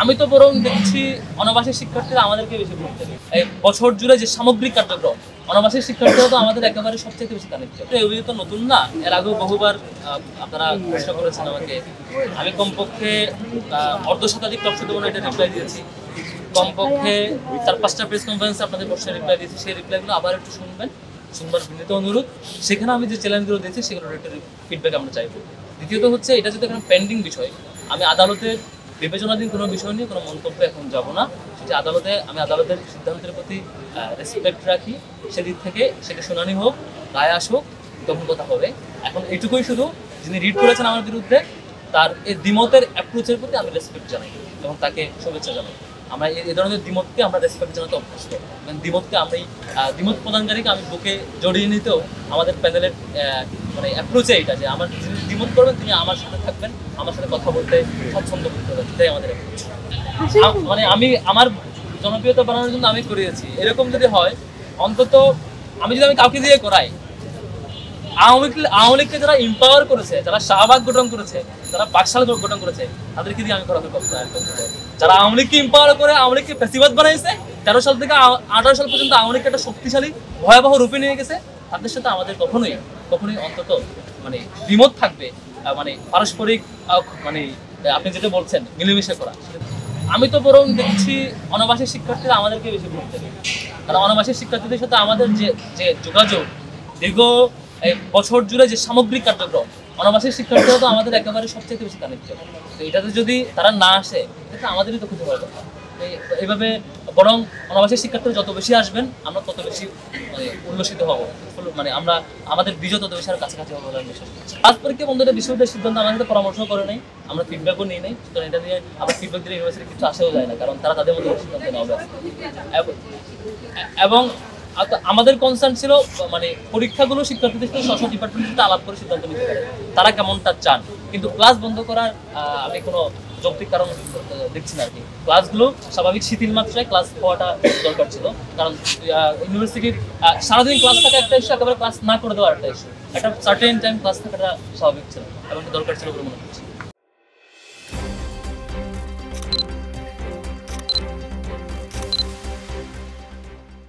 আমি তো বরং দেখছি অনাবাসিক শিক্ষার্থীরা আমাদেরকে বেশি গুরুত্ব দেয়। এই বছর জুড়ে যে সামগ্রিক কার্যক্রম, অনাবাসিক শিক্ষার্থীরা তো আমাদের একেবারে সবচেয়ে বেশি কানেক্টেড। এই অভিযোগ তো নতুন না, এর আগেও বহুবার আপনারা প্রশ্ন করেছেন আমাকে। আমি কমপক্ষে অর্ধশতাধিক টকশোতে এটা রিপ্লাই দিয়েছি, কমপক্ষে 4-5টা প্রেস কনফারেন্সে আপনাদের প্রশ্নের রিপ্লাই দিয়েছি। সেই রিপ্লাইগুলো আবার একটু শুনবার বিনীত অনুরোধ। সেখানে আমি যে চ্যালেঞ্জগুলো দিয়েছি সেগুলোর একটা ফিডব্যাক আমরা চাইবো। দ্বিতীয়ত হচ্ছে, এটা যদি এখানে পেন্ডিং বিষয়, আমি আদালতের বিবেচনাধীন কোনো বিষয় নিয়ে কোনো মন্তব্য এখন যাব না। সেটা আমি আদালতের সিদ্ধান্তের প্রতি রেসপেক্ট রাখি। সেদিক থেকে সেটা শুনানি হোক, রায় আসুক, তখন কথা হবে। এখন এটুকুই শুধু, যিনি রিড করেছেন আমার বিরুদ্ধে, তার এই দ্বিমতের অ্যাপ্রোচের প্রতি আমি রেসপেক্ট জানাই এবং তাকে শুভেচ্ছা জানাই। আমরা এই ধরনের দ্বিমতকে আমরা রেসপেক্ট জানাতে অভ্যস্ত। দ্বিমতকে আমরা দ্বিমত প্রদানকারীকে আমি বুকে জড়িয়ে নিতেও আমাদের প্যানেলের মানে অ্যাপ্রোচে এটা, যে আমার যিনি দ্বিমত করবেন তিনি আমার সাথে থাকবেন, আমার সাথে কথা বলতে স্বচ্ছন্দ করতে হবে, এটাই আমাদের অ্যাপ্রোচ। মানে আমি আমার জনপ্রিয়তা বাড়ানোর জন্য আমি করিয়েছি। এরকম যদি হয়, অন্তত আমি কাউকে দিয়ে করাই, আওয়ামী লীগকে যারা এম্পাওয়ার করেছে, যারা শাহবাগ গঠন করেছে, যারা বাকশাল গঠন করেছে, তাদেরকে দিয়ে আমি করাতে পারবো। যারা আওয়ামী লীগকে এম্পাওয়ার করে আওয়ামী লীগকে ফ্যাসিবাদ বানাইছে, 13 সাল থেকে 18 সাল পর্যন্ত আওয়ামী লীগকে একটা শক্তিশালী ভয়াবহ রূপে নিয়ে গেছে, তাদের সাথে আমাদের কখনোই অন্তত মানে দ্বিমত থাকবে, মানে পারস্পরিক মানে আপনি যেটা বলছেন মিলেমিশে করা। আমি তো বরং দেখছি অনাবাসিক শিক্ষার্থীরা আমাদেরকে বেশি গুরুত্ব দেয়। কারণ অনাবাসিক শিক্ষার্থীদের সাথে আমাদের যে যোগাযোগ, দীর্ঘ বছর জুড়ে যে সামগ্রিক কার্যক্রম, অনাবাসিক শিক্ষার্থীরা তো আমাদের একেবারে সবচেয়ে বেশি কানেক্টেড। তো এটাতে যদি তারা না আসে, এটা আমাদেরই তো ক্ষতি হওয়ার কথা। এইভাবে বরং অনাবাসিক শিক্ষার্থীরা যত বেশি আসবেন, আমরা তত বেশি মানে উল্লসিত হব, মানে আমরা আমাদের বিজয় তত বেশি আর কাছাকাছি হবো বলে আমি বিশ্বাস করছি। ক্লাস পরীক্ষা বন্ধুদের বিশ্ববিদ্যালয়ের সিদ্ধান্ত আমাদের সাথে পরামর্শ করে নাই, আমরা ফিডব্যাকও নিই নাই। সুতরাং এটা নিয়ে আমরা ফিডব্যাক দিলে ইউনিভার্সিটি কিছু আসেও যায় না, কারণ তারা তাদের মধ্যে সিদ্ধান্ত নেওয়া। এবং আমাদের কনসার্ন ছিল মানে পরীক্ষাগুলো শিক্ষার্থীদের সাথে স্ব ডিপার্টমেন্টের সাথে আলাপ করে সিদ্ধান্ত নিতে পারে তারা কেমনটা চান। কিন্তু ক্লাস বন্ধ করার আমি কোনো যৌক্তিক কারণ দেখছি না আর কি। ক্লাসগুলো স্বাভাবিক শিথিল মাত্রায় ক্লাস হওয়াটা দরকার ছিল, কারণ ইউনিভার্সিটির সারাদিন ক্লাস থাকা একটা ইস্যু, একেবারে ক্লাস না করে দেওয়ার একটা ইস্যু, একটা সার্টেন টাইম ক্লাস থাকাটা স্বাভাবিক ছিল এবং দরকার ছিল বলে মনে করছি।